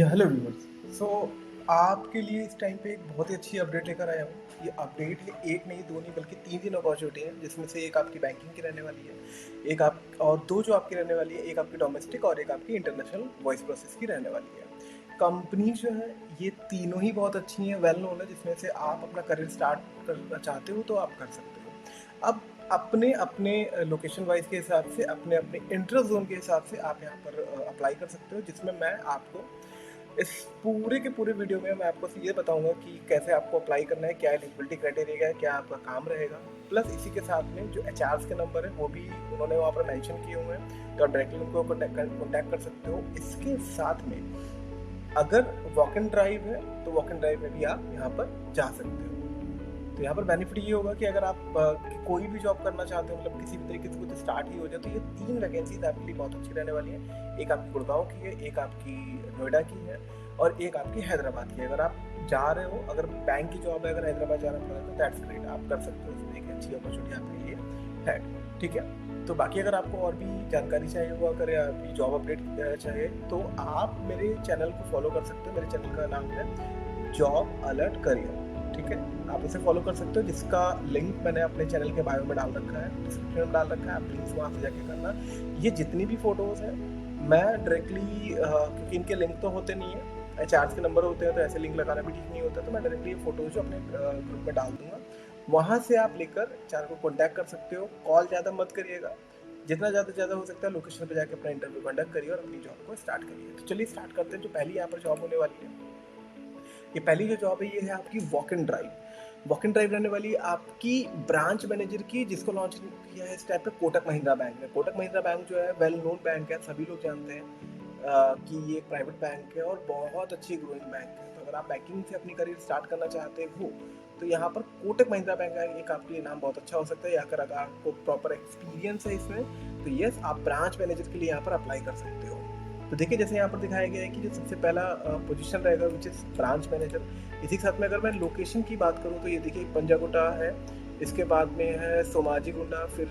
Hello viewers. आपके लिए इस टाइम पे एक बहुत ही अच्छी अपडेट लेकर आया हूँ। ये अपडेट है एक नहीं दो नहीं बल्कि तीन दिन अपॉर्चुनिटी है, जिसमें से एक आपकी बैंकिंग की रहने वाली है, एक आप और दो जो आपकी रहने वाली है, एक आपकी डोमेस्टिक और एक आपकी इंटरनेशनल वॉइस प्रोसेस की रहने वाली है। कंपनी जो है ये तीनों ही बहुत अच्छी हैं, वेल नोन है, जिसमें से आप अपना करियर स्टार्ट करना चाहते हो तो आप कर सकते हो। अब अपने अपने लोकेशन वाइज के हिसाब से, अपने अपने इंटरेस्ट जोन के हिसाब से आप यहाँ पर अप्लाई कर सकते हो, जिसमें मैं आपको इस पूरे के पूरे वीडियो में मैं आपको ये बताऊंगा कि कैसे आपको अप्लाई करना है, क्या एलिजिबिलिटी क्राइटेरिया है, क्या आपका काम रहेगा। प्लस इसी के साथ में जो एचआरस के नंबर है वो भी उन्होंने वहाँ पर मेंशन किए हुए हैं, तो आप डायरेक्टली उनको कॉन्टैक्ट कर सकते हो। इसके साथ में अगर वॉक एंड ड्राइव है तो वॉक एंड ड्राइव में भी आप यहाँ पर जा सकते हो। तो यहाँ पर बेनिफिट ये होगा कि अगर आप कोई भी जॉब करना चाहते हो, मतलब किसी भी तरीके से कुछ स्टार्ट ही हो जाए, तो ये तीन वैकेंसीज आपके लिए बहुत अच्छी रहने वाली है। एक आपकी गुड़गांव की है, एक आपकी नोएडा की है और एक आपकी हैदराबाद की है। अगर आप जा रहे हो, अगर बैंक की जॉब है, अगर हैदराबाद जाना पड़ा तो दैट्स ग्रेट, आप कर सकते हो, इसमें एक अच्छी अपॉर्चुनिटी आपके लिए है। ठीक है, तो बाकी अगर आपको और भी जानकारी चाहिए हुआ करे, आपकी जॉब अपडेट चाहिए, तो आप मेरे चैनल को फॉलो कर सकते हो। मेरे चैनल का नाम है जॉब अलर्ट करियर। ठीक है, आप इसे फॉलो कर सकते हो, जिसका लिंक मैंने अपने चैनल के बायो में डाल रखा है, डिस्क्रिप्शन में डाल रखा है, आप प्लीज़ वहाँ से जाके करना। ये जितनी भी फोटोज़ हैं मैं डायरेक्टली, क्योंकि इनके लिंक तो होते नहीं है, एचआरस के नंबर होते हैं, तो ऐसे लिंक लगाना भी ठीक नहीं होता, तो मैं डायरेक्टली ये फोटोज जो अपने ग्रुप में डाल दूंगा। वहाँ से आप लेकर एचआर को कॉन्टैक्ट कर सकते हो। कॉल ज़्यादा मत करिएगा, जितना ज़्यादा से ज़्यादा हो सकता है लोकेशन पर जाकर अपना इंटरव्यू कंडक्ट करिए और अपनी जॉब को स्टार्ट करिए। तो चलिए स्टार्ट करते हैं। जो पहली यहाँ पर जॉब होने वाली है, ये पहली जो जॉब है ये है आपकी walk and drive. Walk and drive रहने वाली है आपकी ब्रांच मैनेजर की, जिसको लॉन्च किया है इस टाइप पे कोटक महिंद्रा बैंक ने। कोटक महिंद्रा बैंक जो है वेल नोन बैंक है, सभी लोग जानते हैं कि ये एक प्राइवेट बैंक है और बहुत अच्छी ग्रोइंग बैंक है। तो अगर आप बैंकिंग से अपनी करियर स्टार्ट करना चाहते हो तो यहाँ पर कोटक महिंद्रा बैंक का एक आपके लिए नाम बहुत अच्छा हो सकता है। या अगर आपको प्रॉपर एक्सपीरियंस है इसमें, तो यस, आप ब्रांच मैनेजर के लिए यहाँ पर अप्लाई कर सकते हो। तो देखिए, जैसे यहाँ पर दिखाया गया है कि जो सबसे पहला पोजीशन रहेगा विच इज़ ब्रांच मैनेजर। इसी के साथ में अगर मैं लोकेशन की बात करूँ तो ये देखिए पंजागुट्टा है, इसके बाद में है सोमाजी गुंडा, फिर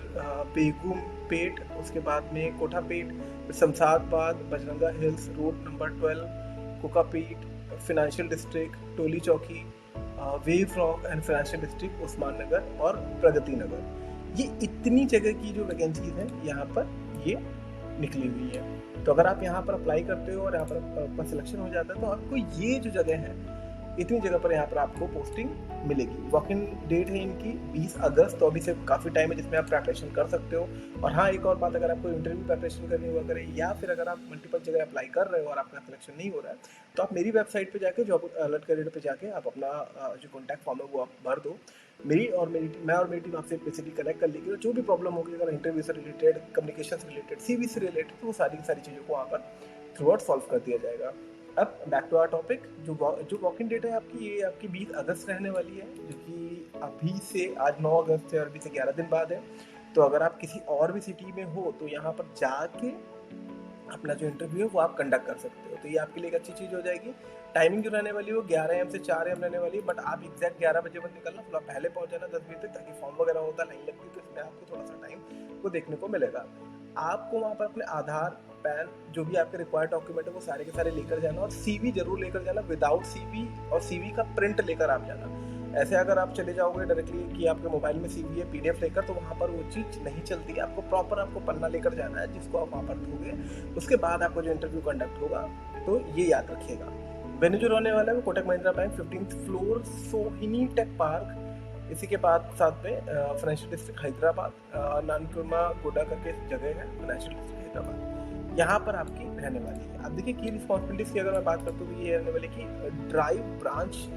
बेगम पेट, उसके बाद में कोठापेट, फिर शमशाबाद, बजरंगा Hills road number 12, Kokapet financial district, Toli Chowki, Wave Rock and financial district Usman Nagar और प्रगति नगर। ये इतनी जगह की जो वैकेंसीज हैं यहाँ पर ये निकली हुई है। तो अगर आप यहाँ पर अप्लाई करते हो और यहाँ पर आपका सिलेक्शन हो जाता है, तो आपको ये जो जगह है, इतनी जगह पर यहाँ पर आपको पोस्टिंग मिलेगी। वॉक इन डेट है इनकी 20 अगस्त, तो अभी से काफ़ी टाइम है जिसमें आप प्रिपरेशन कर सकते हो। और हाँ, एक और बात, अगर आपको इंटरव्यू प्रिपरेशन करनी हुआ करे या फिर अगर आप मल्टीपल जगह अप्लाई कर रहे हो और आपका सिलेक्शन नहीं हो रहा है, तो आप मेरी वेबसाइट पे जाके, जॉब अलर्ट करियर पे जाके आप अपना जो कॉन्टैक्ट फॉर्म है वो आप भर दो। मैं और मेरी टीम आपसे बेसिकली कनेक्ट कर लेगी, और जो भी प्रॉब्लम होगी, अगर इंटरव्यू से रिलेटेड, कम्युनिकेशन से रिलेटेड, सीवी से रिलेटेड, तो वो सारी की सारी चीज़ों को वहाँ पर थ्रू आउट सॉल्व कर दिया जाएगा। अब बैक टू आवर टॉपिक। जो वॉक इन डेट है आपकी, ये आपकी 20 अगस्त रहने वाली है, जो कि अभी से आज 9 अगस्त है और अभी से 11 दिन बाद है। तो अगर आप किसी और भी सिटी में हो तो यहाँ पर जाके अपना जो इंटरव्यू है वो आप कंडक्ट कर सकते हो। तो ये आपके लिए एक अच्छी चीज़ हो जाएगी। टाइमिंग जो रहने वाली है वो 11 AM से 4 AM रहने वाली है, बट आप एग्जैक्ट 11 बजे मत निकलना, थोड़ा पहले पहुंच जाना 10 बजे तक, ताकि फॉर्म वगैरह होता है, लाइन लगती है, तो इसमें आपको थोड़ा सा टाइम को देखने को मिलेगा। आपको वहाँ पर अपने आधार, पैन, जो भी आपके रिक्वायर्ड डॉक्यूमेंट है वो सारे के सारे लेकर जाना, और सीवी जरूर लेकर जाना। विदाउट सीवी और सीवी का प्रिंट लेकर आप जाना। ऐसे अगर आप चले जाओगे डायरेक्टली कि आपके मोबाइल में सीवी है पीडीएफ लेकर, तो वहाँ पर वो चीज़ नहीं चलती है। आपको प्रॉपर आपको पन्ना लेकर जाना है, जिसको आप वहाँ पर दोगे, उसके बाद आपको जो इंटरव्यू कंडक्ट होगा। तो ये याद रखिएगा। वेन्यू जो रहने वाला है वो Kotak Mahindra bank, 15th floor, सोहिनी टेक पार्क। इसी के बाद साथ में फाइनेंशियल डिस्ट्रिक्ट हैदराबाद, नानकुरमा गोडा करके जगह है, फाइनेंशियल डिस्ट्रिक्ट हैदराबाद, यहाँ पर आपकी रहने वाली है। अब देखिए की रिस्पॉन्सिबिलिटीज की अगर मैं बात करता हूँ तो ये रहने वाली कि drive branch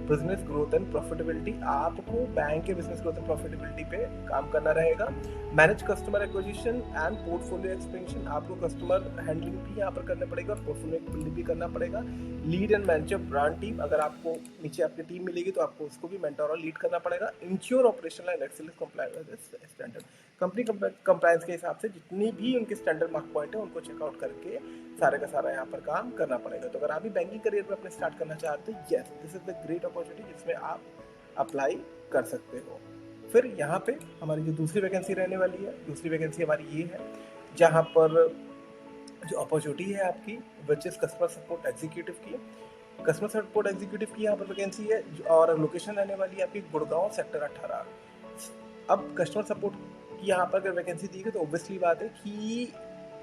business growth and profitability. आपको बैंक के बिजनेस ग्रोथ एंड प्रॉफिटेबिलिटी पे काम करना रहेगा। Manage customer acquisition and portfolio expansion, आपको कस्टमर हैंडलिंग भी यहाँ पर करना पड़ेगा और पोर्टफोलियो बिल्डिंग भी करना पड़ेगा। Lead and manage brand team, अगर आपको नीचे आपकी टीम मिलेगी तो आपको उसको भी मेंटर और लीड करना पड़ेगा। Ensure operational and excellence compliance standard, company compliance के हिसाब से जितनी भी उनके स्टैंडर्ड मार्क पॉइंट है उनको चेकआउट करके सारे का सारा यहाँ पर काम करना पड़ेगा। तो अगर आप भी बैंकिंग करियर पर अपने स्टार्ट करना चाहते हैं, yes, this is the great opportunity जिसमें आप अप्लाई कर सकते हो। फिर यहाँ पे हमारी जो दूसरी वैकेंसी रहने वाली है, दूसरी वैकेंसी हमारी ये है, जहाँ पर जो अपॉर्चुनिटी है आपकी which is customer support executive की, कस्टमर सपोर्ट एग्जीक्यूटिव की यहाँ पर वैकेंसी है और लोकेशन रहने वाली है आपकी गुड़गांव सेक्टर 18। अब कस्टमर सपोर्ट की यहाँ पर अगर वैकेंसी दी गई तो ऑब्वियसली बात है कि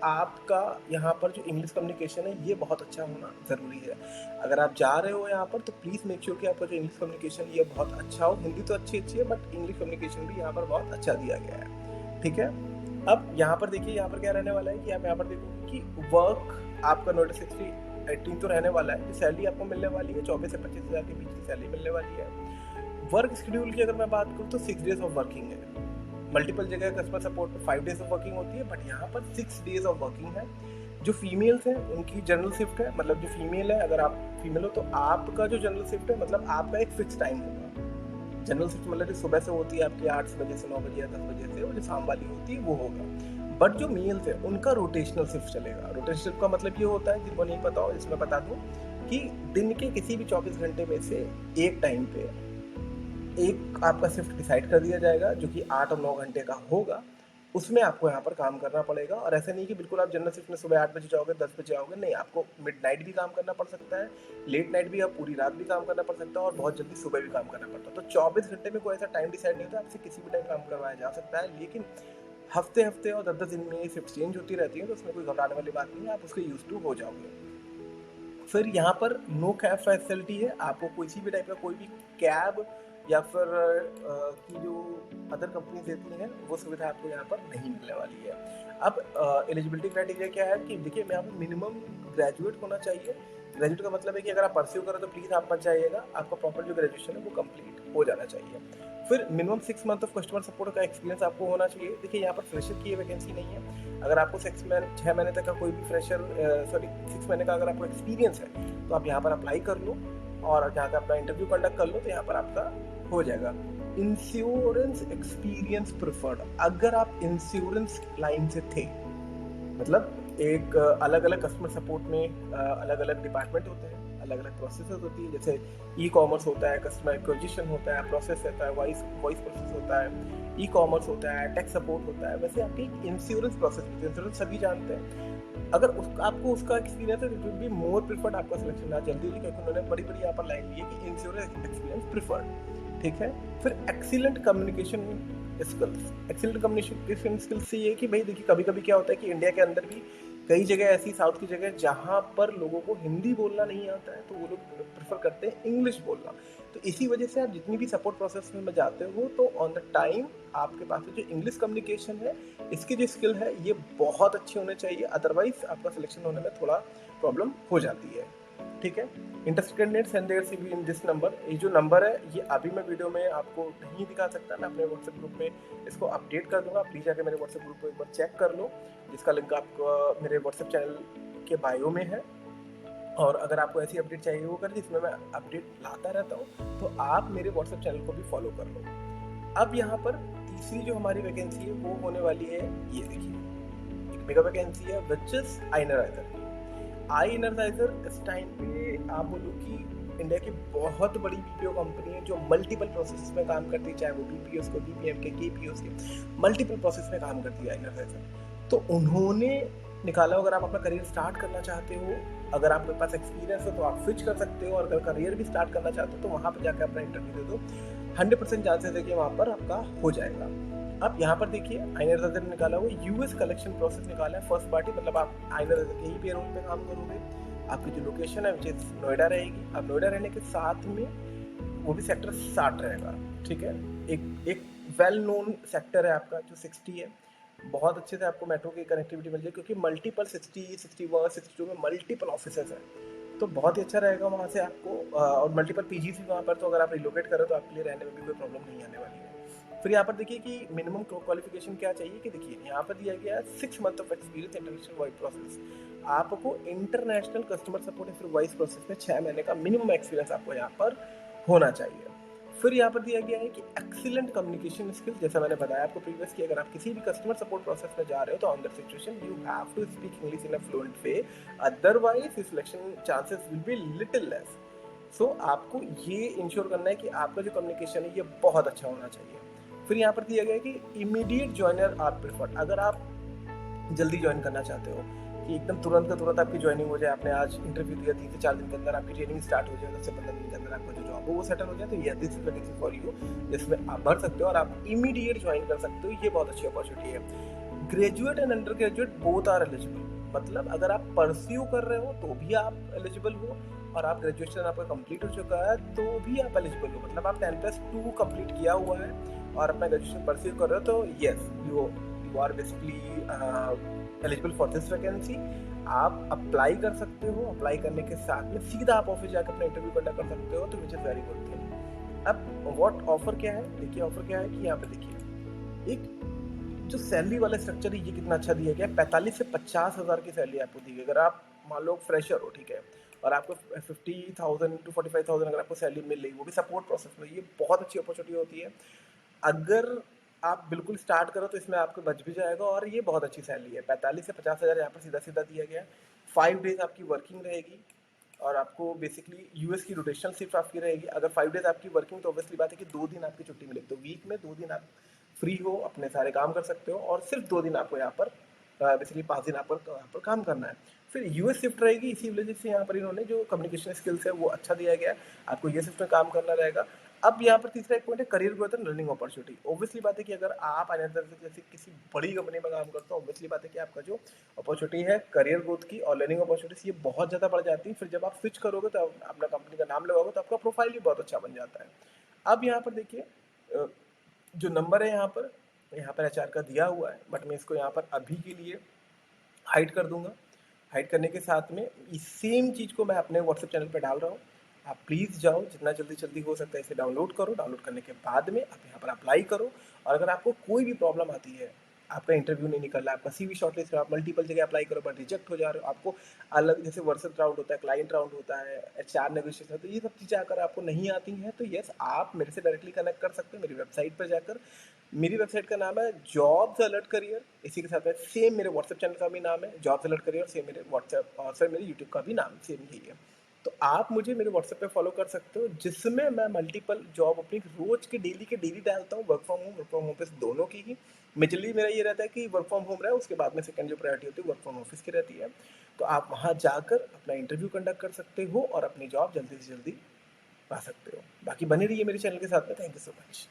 आपका यहाँ पर जो इंग्लिश कम्युनिकेशन है ये बहुत अच्छा होना ज़रूरी है। अगर आप जा रहे हो यहाँ पर तो प्लीज़ मेक श्योर कि आपका जो इंग्लिश कम्युनिकेशन ये बहुत अच्छा हो। हिंदी तो अच्छी है बट इंग्लिश कम्युनिकेशन भी यहाँ पर बहुत अच्छा दिया गया है, ठीक है। अब यहाँ पर देखिए, यहाँ पर क्या रहने वाला है कि आप यहाँ पर देखोगे कि वर्क आपका नोटिस 18 तो रहने वाला है। सैलरी आपको मिलने वाली है 24 से 25 हज़ार के बीच की सैलरी मिलने वाली है। वर्क शेड्यूल की अगर मैं बात करूँ तो 6 डेज ऑफ वर्किंग है। मल्टीपल जगह कस्टमर सपोर्ट में 5 डेज ऑफ वर्किंग होती है बट यहाँ पर 6 डेज ऑफ वर्किंग है। जो फीमेल्स हैं उनकी जनरल शिफ्ट है, मतलब जो फीमेल है, अगर आप फीमेल हो तो आपका जो जनरल शिफ्ट है मतलब आपका एक फिक्स टाइम होगा। जनरल शिफ्ट मतलब सुबह से होती है आपकी 8 बजे से 9 बजे या 10 बजे से, और जो शाम वाली होती है वो होगा। बट जो मेल्स है उनका रोटेशनल शिफ्ट चलेगा। रोटेशनल शिफ्ट का मतलब ये होता है, जिनको नहीं पता हो इसमें बता दूँ, कि दिन के किसी भी 24 घंटे में से एक टाइम पे एक आपका शिफ्ट डिसाइड कर दिया जाएगा जो कि 8 और 9 घंटे का होगा। उसमें आपको यहाँ पर काम करना पड़ेगा। और ऐसा नहीं कि बिल्कुल आप जनरल शिफ्ट में सुबह 8 बजे जाओगे 10 बजे आओगे, नहीं, आपको मिडनाइट भी काम करना पड़ सकता है, लेट नाइट भी, आप पूरी रात भी काम करना पड़ सकता है और बहुत जल्दी सुबह भी काम करना पड़ता है। तो 24 घंटे में कोई ऐसा टाइम डिसाइड नहीं होता, आपसे किसी भी टाइम काम करवाया जा सकता है। लेकिन हफ्ते और 10-10 दिन में ये शिफ्ट चेंज होती रहती है, तो उसमें कोई घबराने वाली बात नहीं है, आप उसके यूज टू हो जाओगे। फिर यहाँ पर नो कैब फैसिलिटी है। आपको किसी भी टाइप का कोई भी कैब या फिर की जो अदर कंपनी देती हैं वो सुविधा आपको यहाँ पर नहीं मिलने वाली है। अब एलिजिबिलिटी क्राइटेरिया क्या है कि देखिए, यहाँ पर मिनिमम ग्रेजुएट होना चाहिए। ग्रेजुएट का मतलब है कि अगर आप परस्यू करो तो प्लीज़ आप मत जाइएगा, आपका प्रॉपर जो ग्रेजुएशन है वो कंप्लीट हो जाना चाहिए। फिर minimum 6 month of customer support का एक्सपीरियंस आपको होना चाहिए। देखिए, यहाँ पर फ्रेशर की वैकेंसी नहीं है। अगर आपको 6 महीने तक का कोई भी फ्रेशर 6 महीने का अगर आपको एक्सपीरियंस है तो आप यहाँ पर अप्लाई कर लो और जहाँ का अपना इंटरव्यू कंडक्ट कर लो, तो यहाँ पर आपका हो जाएगा। इंश्योरेंस एक्सपीरियंस प्रेफर्ड, अगर आप इंश्योरेंस लाइन से थे, मतलब एक अलग अलग कस्टमर सपोर्ट में अलग अलग डिपार्टमेंट होते हैं, अलग अलग प्रोसेस होती है। जैसे ई कॉमर्स होता है, कस्टमर एक्विजिशन होता है, प्रोसेस रहता है, वॉइस प्रोसेस होता है, ई कॉमर्स होता है, टेक सपोर्ट होता है। वैसे आपकी इंश्योरेंस प्रोसेस होती है, इंश्योरेंस सभी जानते हैं। अगर आपको उसका एक्सपीरियंस है तो it will be more preferred, आपका सिलेक्शन ना जल्दी होगी, क्योंकि उन्होंने बड़ी बड़ी यहाँ पर लाइन ली है कि इंश्योरेंस एक्सपीरियंस प्रिफर्ड, ठीक है। फिर excellent communication skills. Excellent communication skills से ये कि भाई देखिए, कभी कभी क्या होता है कि इंडिया के अंदर भी कई जगह ऐसी, साउथ की जगह, जहाँ पर लोगों को हिंदी बोलना नहीं आता है, तो वो लोग प्रेफर करते हैं इंग्लिश बोलना। तो इसी वजह से आप जितनी भी सपोर्ट प्रोसेस में जाते हो तो ऑन द टाइम आपके पास जो इंग्लिश कम्युनिकेशन है, इसकी जो स्किल है ये बहुत अच्छी होनी चाहिए, अदरवाइज आपका सिलेक्शन होने में थोड़ा प्रॉब्लम हो जाती है, ठीक है। Interested candidates send their CV in this number. ये जो नंबर है ये अभी मैं वीडियो में आपको नहीं दिखा सकता, मैं अपने व्हाट्सएप ग्रुप में इसको अपडेट कर दूंगा। प्लीज़ जाकर मेरे व्हाट्सएप ग्रुप को एक बार चेक कर लो, जिसका लिंक आपको मेरे व्हाट्सएप चैनल के बायो में है। और अगर आपको ऐसी अपडेट चाहिए वो कर, जिसमें मैं अपडेट लाता रहता हूँ, तो आप मेरे व्हाट्सएप चैनल को भी फॉलो कर लो। अब यहाँ पर तीसरी जो हमारी वैकेंसी है वो होने वाली है, ये देखिए, एक मेगा वैकेंसी है which is I analyser. I analyser इस टाइम पे आप बोलो कि इंडिया की बहुत बड़ी बीपीओ कंपनी है जो मल्टीपल प्रोसेस में काम करती है, चाहे वो बीपीओस को, बीपीएम के, केपीओस के, मल्टीपल प्रोसेस में काम करती है आई एनालाइजर। तो उन्होंने निकाला, अगर आप अपना करियर स्टार्ट करना चाहते हो, अगर आपके पास एक्सपीरियंस हो तो आप स्विच कर सकते हो, और अगर करियर भी स्टार्ट करना चाहते हो तो वहाँ पर जाकर अपना इंटरव्यू दे दो, 100% चांसेस है कि वहाँ पर आपका हो जाएगा। अब यहाँ पर देखिए, आई एनालाइजर ने निकाला हुआ यूएस कलेक्शन प्रोसेस निकाला है, फर्स्ट पार्टी, मतलब आप आई एनालाइजर के ही पेरोल पे काम करोगे। आपकी जो लोकेशन है विच इज नोएडा रहेगी। अब नोएडा रहने के साथ में वो भी सेक्टर 60 रहेगा, ठीक है। एक वेल नोन सेक्टर है आपका जो 60 है, बहुत अच्छे से आपको मेट्रो की कनेक्टिविटी मिल जाएगी, क्योंकि मल्टीपल 60, 61, 62 में मल्टीपल ऑफिसेज हैं, तो बहुत ही अच्छा रहेगा वहाँ से आपको। और मल्टीपल पीजी भी वहाँ पर, तो अगर आप रिलोकेट करो तो आपके लिए रहने में भी कोई प्रॉब्लम नहीं आने वाली है। फिर यहाँ पर देखिए कि मिनिमम क्वालिफिकेशन क्या चाहिए, कि देखिए यहाँ पर दिया गया है 6 month of experience international voice process. आपको इंटरनेशनल कस्टमर सपोर्ट या फिर वॉइस प्रोसेस में 6 महीने का मिनिमम एक्सपीरियंस आपको यहाँ पर होना चाहिए। फिर यहाँ पर दिया गया है कि एक्सीलेंट कम्युनिकेशन स्किल्स, जैसा मैंने बताया आपको प्रीवियस कि अगर आप किसी भी कस्टमर सपोर्ट प्रोसेस में जा रहे हो तो on that situation you have to speak English in a fluent way, otherwise selection chances will be little less. So आपको ये इंश्योर करना है कि आपका जो कम्युनिकेशन है ये बहुत अच्छा होना चाहिए। फिर यहाँ पर दिया गया है कि इमीडिएट ज्वाइनर आर प्रेफर्ड, अगर आप जल्दी ज्वाइन करना चाहते हो, कि एकदम तुरंत का तुरंत आपकी जॉइनिंग हो जाए। आपने आज इंटरव्यू दिया, 3 से 4 दिन के अंदर आपकी ट्रेनिंग स्टार्ट हो जाए, 10 से 15 दिन के अंदर आपका जो जॉब हो वो सेटल हो जाए, तो yes this is vacancy for you, जिसमें आप भर सकते हो और आप इमीडिएट ज्वाइन कर सकते हो। ये बहुत अच्छी अपॉर्चुनिटी है। Graduate and undergraduate both are eligible, मतलब अगर आप परस्यू कर रहे हो तो भी आप एलिजिबल हो, और आप ग्रेजुएशन आपका कंप्लीट हो चुका है तो भी आप एलिजिबल हो। मतलब आप 10+2 कंप्लीट किया हुआ है और अपना ग्रेजुएशन परस्यू कर रहे हो तो yes you are basically eligible for this vacancy. आप अप्लाई कर सकते हो, अप्लाई करने के साथ में सीधा आप ऑफिस जाकर अपना इंटरव्यू कंडक्ट कर सकते हो, तो which is very good thing. अब व्हाट ऑफर क्या है, देखिए ऑफर क्या है कि यहाँ पे देखिए एक जो सैलरी वाला स्ट्रक्चर है ये कितना अच्छा दिया गया है। 45 से 50 हज़ार की सैलरी आपको दी गई। अगर आप मान लो फ्रेशर हो, ठीक है, और आपको 50,000 टू 45,000 अगर आपको सैलरी मिल रही, वो भी सपोर्ट प्रोसेस में, ये बहुत अच्छी अपॉर्चुनिटी होती है। अगर आप बिल्कुल स्टार्ट करो तो इसमें आपको बच भी जाएगा, और ये बहुत अच्छी सैलरी है। 45 से 50 हज़ार यहाँ पर सीधा सीधा दिया गया है। 5 डेज आपकी वर्किंग रहेगी, और आपको बेसिकली यूएस की रोटेशनल शिफ्ट आपकी रहेगी। अगर 5 डेज आपकी वर्किंग, तो ऑब्वियसली बात है कि 2 दिन आपकी छुट्टी मिलेगी, तो वीक में 2 दिन आप फ्री हो, अपने सारे काम कर सकते हो, और सिर्फ 2 दिन आपको यहाँ पर बेसिकली 5 दिन आपको यहाँ पर काम करना है। फिर यूएस शिफ्ट रहेगी, इसी वजह से यहाँ पर इन्होंने जो कम्युनिकेशन स्किल्स है वो अच्छा दिया गया है, आपको ये शिफ्ट में काम करना रहेगा। अब यहाँ पर तीसरा एक पॉइंट है career growth and learning opportunity. Obviously बात है कि अगर आप अनदर जैसे किसी बड़ी कंपनी में काम करते हो, ऑब्वियसली बात है कि आपका जो अपॉर्चुनिटी है करियर ग्रोथ की और लर्निंग अपॉर्चुनिटीज ये बहुत ज़्यादा बढ़ जाती है। फिर जब आप स्विच करोगे तो अपना कंपनी का नाम लगाओगे तो आपका प्रोफाइल भी बहुत अच्छा बन जाता है। अब यहाँ पर देखिए जो नंबर है यहाँ पर एचआर का दिया हुआ है, बट मैं इसको यहाँ पर अभी के लिए हाइड कर दूंगा। हाइड करने के साथ में इस सेम चीज़ को मैं अपने व्हाट्सएप चैनल पर डाल रहा हूँ। आप प्लीज़ जाओ, जितना जल्दी जल्दी हो सकता है इसे डाउनलोड करो। डाउनलोड करने के बाद में आप यहाँ पर अप्लाई करो, और अगर आपको कोई भी प्रॉब्लम आती है, आपका इंटरव्यू नहीं निकल रहा है, आपका सीवी शॉर्टलिस्ट है, आप मल्टीपल जगह अप्लाई करो बट रिजेक्ट हो जा रहे हो, आपको अलग जैसे वर्सल राउंड होता है, क्लाइंट राउंड होता है, एचआर नेगोशिएशन, तो ये सब चीज़ें अगर आपको नहीं आती हैं तो यस आप मेरे से डायरेक्टली कनेक्ट कर सकते हो मेरी वेबसाइट पर जाकर। मेरी वेबसाइट का नाम है जॉब्स अलर्ट करियर, इसी के साथ में सेम मेरे व्हाट्सएप चैनल का भी नाम है जॉब्स अलर्ट करियर, सेम मेरे व्हाट्सएप और सर मेरे यूट्यूब का भी नाम सेम यही है। तो आप मुझे मेरे व्हाट्सएप पे फॉलो कर सकते हो, जिसमें मैं मल्टीपल जॉब अपनी रोज के डेली डालता हूँ, वर्क फ्रॉम होम पे दोनों की ही। मेजरली मेरा ये रहता है कि वर्क फ्रॉम होम रहे, उसके बाद में सेकंड जो प्रायोरिटी होती है वर्क फ्रॉम ऑफिस की रहती है। तो आप वहाँ जाकर अपना इंटरव्यू कंडक्ट कर सकते हो और अपनी जॉब जल्दी से जल्दी पा सकते हो। बाकी बने रहिए मेरे चैनल के साथ में। Thank you so much.